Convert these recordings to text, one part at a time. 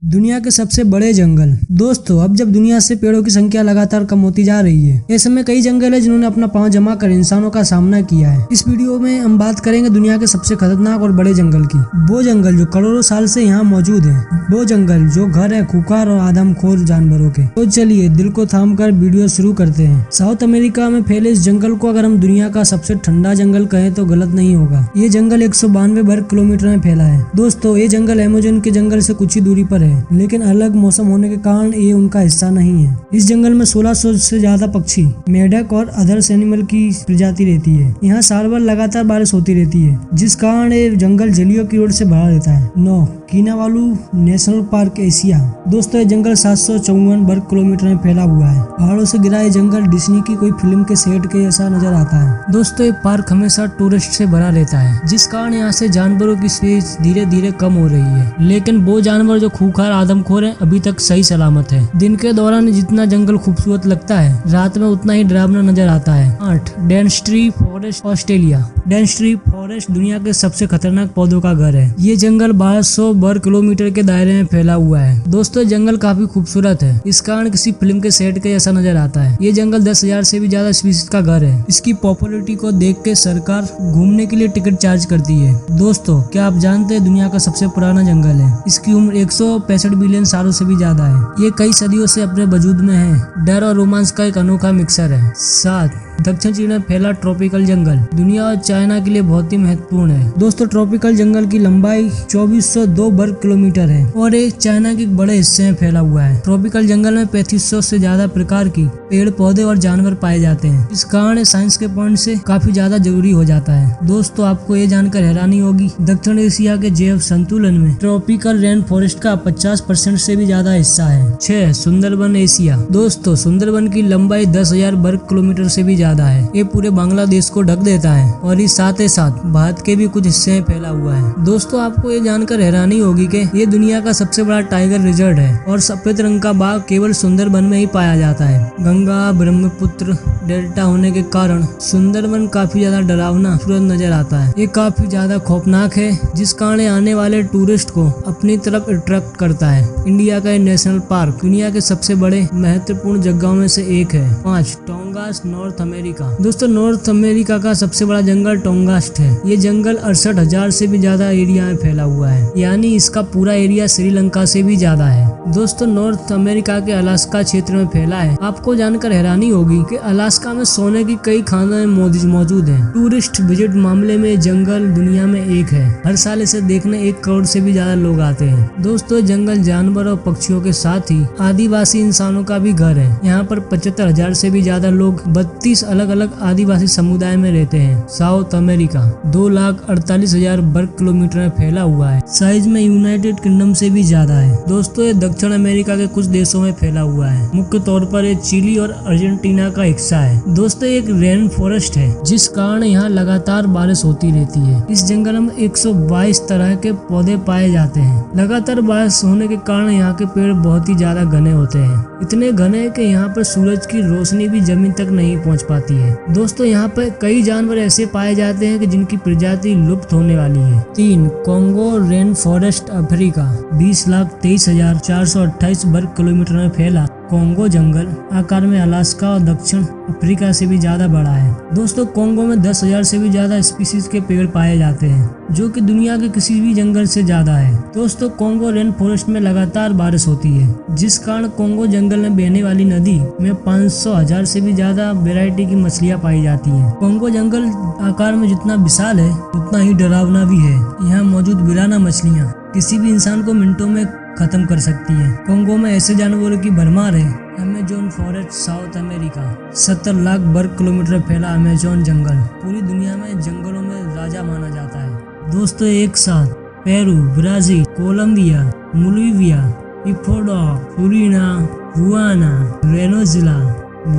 दुनिया के सबसे बड़े जंगल। दोस्तों, अब जब दुनिया से पेड़ों की संख्या लगातार कम होती जा रही है, ऐसे में कई जंगल है जिन्होंने अपना पांव जमा कर इंसानों का सामना किया है। इस वीडियो में हम बात करेंगे दुनिया के सबसे खतरनाक और बड़े जंगल की। वो जंगल जो करोड़ों साल से यहाँ मौजूद है, वो जंगल जो घर है खूंखार और आदमखोर जानवरों के। तो चलिए दिल को थाम कर वीडियो शुरू करते हैं। साउथ अमेरिका में फैले इस जंगल को अगर हम दुनिया का सबसे ठंडा जंगल कहें तो गलत नहीं होगा। ये जंगल 192 वर्ग किलोमीटर में फैला है। दोस्तों, ये जंगल अमेज़न के जंगल से कुछ ही दूरी पर है, लेकिन अलग मौसम होने के कारण ये उनका हिस्सा नहीं है। इस जंगल में 1600 से ज्यादा पक्षी, मेढक और अदर्स एनिमल की प्रजाति रहती है। यहाँ साल भर लगातार बारिश होती रहती है, जिस कारण ये जंगल जलियों की ओर से भरा रहता है। 9 किनावालू नेशनल पार्क एशिया। दोस्तों, ये जंगल 754 वर्ग किलोमीटर में फैला हुआ है। पहाड़ों से घिरा ये जंगल डिज्नी की कोई फिल्म के सेट के जैसा नजर आता है। दोस्तों, ये पार्क हमेशा टूरिस्ट से भरा रहता है, जिस कारण यहाँ से जानवरों की स्पेस धीरे धीरे कम हो रही है। लेकिन वो जानवर जो खूंखार आदमखोर है अभी तक सही सलामत है। दिन के दौरान जितना जंगल खूबसूरत लगता है, रात में उतना ही डरावना नजर आता है। 8 dense tree forest Australia. Dense tree forest दुनिया के सबसे खतरनाक पौधों का घर है। ये जंगल 1200 वर्ग किलोमीटर के दायरे में फैला हुआ है। दोस्तों, जंगल काफी खूबसूरत है, इस कारण किसी फिल्म के सेट के जैसा नजर आता है। ये जंगल 10,000 से भी ज्यादा स्पीशीज का घर है। इसकी पॉपुलैरिटी को देख के सरकार घूमने के लिए टिकट चार्ज करती है। दोस्तों, क्या आप जानते हैं दुनिया का सबसे पुराना जंगल है? इसकी उम्र 165 बिलियन सालों से भी ज्यादा है। ये कई सदियों से अपने वजूद में है। डर और रोमांस का एक अनोखा मिक्सर है। 7 दक्षिण चीन में फैला ट्रॉपिकल जंगल। दुनिया और चाइना के लिए बहुत ही महत्वपूर्ण है। दोस्तों, ट्रॉपिकल जंगल की लंबाई 2402 वर्ग किलोमीटर है और ये चाइना के बड़े हिस्से में फैला हुआ है। ट्रॉपिकल जंगल में 3500 से ज्यादा प्रकार की पेड़ पौधे और जानवर पाए जाते हैं। इस कारण साइंस के पॉइंट से काफी ज्यादा जरूरी हो जाता है। दोस्तों, आपको ये जानकर हैरानी होगी, दक्षिण एशिया के जैव संतुलन में ट्रॉपिकल रेन फॉरेस्ट का 50% से भी ज्यादा हिस्सा है। 6 सुंदरबन एशिया। दोस्तों, सुंदरबन की लंबाई 10,000 वर्ग किलोमीटर से भी ज्यादा है। ये पूरे बांग्लादेश को ढक देता है और इस साथ ही साथ भारत के भी कुछ हिस्से में फैला हुआ है। दोस्तों, आपको ये जानकर हैरानी होगी कि ये दुनिया का सबसे बड़ा टाइगर रिजर्व है और सफेद रंग का बाघ केवल सुंदरबन में ही पाया जाता है। गंगा ब्रह्मपुत्र डेल्टा होने के कारण सुंदरबन काफी ज्यादा डरावना सूरत नजर आता है। ये काफी ज्यादा खौफनाक है, जिस कारण आने वाले टूरिस्ट को अपनी तरफ अट्रैक्ट करता है। इंडिया का नेशनल पार्क दुनिया के सबसे बड़े महत्वपूर्ण जगहों में से एक है। 5 टोंगास नॉर्थ अमेरिका। दोस्तों, नॉर्थ अमेरिका का सबसे बड़ा जंगल टोंगास्ट है। ये जंगल 68,000 से भी ज्यादा एरिया में फैला हुआ है, यानी इसका पूरा एरिया श्रीलंका से भी ज्यादा है। दोस्तों, नॉर्थ अमेरिका के अलास्का क्षेत्र में फैला है। आपको जानकर हैरानी होगी कि अलास्का में सोने की कई खानें मौजूद हैं। टूरिस्ट विजिट मामले में जंगल दुनिया में एक है। हर साल इसे देखने 1 करोड़ से भी ज्यादा लोग आते हैं। दोस्तों, जंगल जानवर और पक्षियों के साथ ही आदिवासी इंसानों का भी घर है। यहाँ पर 75,000 से भी ज्यादा लोग 32 अलग अलग आदिवासी समुदाय में रहते हैं। साउथ अमेरिका 2,48,000 वर्ग किलोमीटर में फैला हुआ है। साइज में यूनाइटेड किंगडम से भी ज्यादा है। दोस्तों, ये दक्षिण अमेरिका के कुछ देशों में फैला हुआ है। मुख्य तौर पर ये चिली और अर्जेंटीना का हिस्सा है। दोस्तों, एक रेन फॉरेस्ट है, जिस कारण यहाँ लगातार बारिश होती रहती है। इस जंगल में 122 तरह के पौधे पाए जाते हैं। लगातार बारिश होने के कारण यहाँ के पेड़ बहुत ही ज्यादा घने होते हैं। इतने घने कि यहाँ पर सूरज की रोशनी भी जमीन तक नहीं पहुँच पाती है। दोस्तों, यहाँ पर कई जानवर ऐसे पाए जाते हैं कि जिनकी प्रजाति लुप्त होने वाली है। 3 कोंगो रेन फॉरेस्ट अफ्रीका। 20,23,428 वर्ग किलोमीटर में फैला कोंगो जंगल आकार में अलास्का और दक्षिण अफ्रीका से भी ज्यादा बड़ा है। दोस्तों, कोंगो में 10,000 से भी ज्यादा स्पीशीज के पेड़ पाए जाते हैं, जो कि दुनिया के किसी भी जंगल से ज्यादा है। दोस्तों, कोंगो रेन फॉरेस्ट में लगातार बारिश होती है, जिस कारण कोंगो जंगल में बहने वाली नदी में 500,000 से भी ज्यादा वैरायटी की मछलियाँ पाई जाती हैं। कोंगो जंगल आकार में जितना विशाल है, उतना ही डरावना भी है। यहाँ मौजूद बिराना मछलियाँ किसी भी इंसान को मिनटों में खत्म कर सकती है। कोंगो में ऐसे जानवरों की भरमार है। Amazon forest south America 70 lakh वर्ग किलोमीटर फैला अमेज़न जंगल पूरी दुनिया में जंगलों में राजा माना जाता है। दोस्तों, एक साथ Peru, Brazil, Colombia, Bolivia, Ecuador, Suriname, Guyana, Venezuela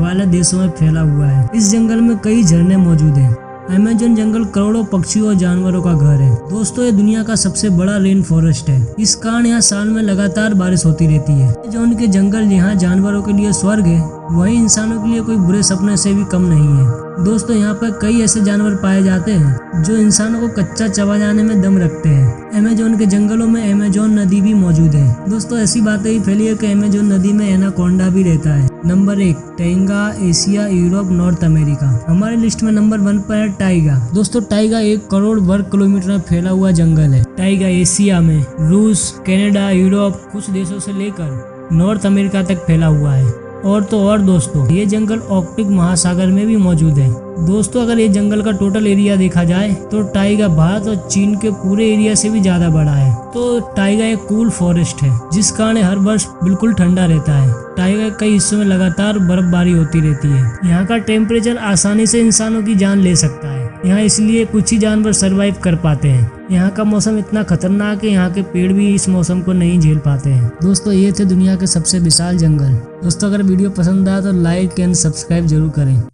वाले देशों में फैला हुआ है। इस जंगल में कई झरने मौजूद हैं। अमेज़न जंगल करोड़ों पक्षियों और जानवरों का घर है। दोस्तों, ये दुनिया का सबसे बड़ा रेन फॉरेस्ट है। इस कारण यहाँ साल में लगातार बारिश होती रहती है। अमेज़न के जंगल यहाँ जानवरों के लिए स्वर्ग है, वही इंसानों के लिए कोई बुरे सपने से भी कम नहीं है। दोस्तों यहाँ पर कई ऐसे जानवर पाए जाते हैं जो इंसानों को कच्चा चबा जाने में दम रखते हैं। अमेजोन के जंगलों में अमेजोन नदी भी मौजूद है। दोस्तों ऐसी बातें ही फैली है कि अमेजोन नदी में एनाकोंडा भी रहता है। Number 1, Tyga, Asia, Europe, north America. हमारे लिस्ट में नंबर 1 पर है टाइगा। दोस्तों टाइगा 1 करोड़ वर्ग किलोमीटर में फैला हुआ जंगल है। टाइगा एशिया में रूस, कनाडा, यूरोप कुछ देशों से लेकर नॉर्थ अमेरिका तक फैला हुआ है। और तो और दोस्तों ये जंगल आर्कटिक महासागर में भी मौजूद है। दोस्तों अगर ये जंगल का टोटल एरिया देखा जाए तो टाइगा भारत और चीन के पूरे एरिया से भी ज्यादा बड़ा है। तो टाइगा एक कूल फॉरेस्ट है जिस कारण हर वर्ष बिल्कुल ठंडा रहता है। टाइगा के कई हिस्सों में लगातार बर्फबारी होती रहती है। यहाँ का टेम्परेचर आसानी से इंसानों की जान ले सकता है। यहाँ इसलिए कुछ ही जानवर सरवाइव कर पाते हैं। यहाँ का मौसम इतना खतरनाक है, यहाँ के पेड़ भी इस मौसम को नहीं झेल पाते हैं। दोस्तों ये थे दुनिया के सबसे विशाल जंगल। दोस्तों अगर वीडियो पसंद आया तो लाइक एंड सब्सक्राइब जरूर करें।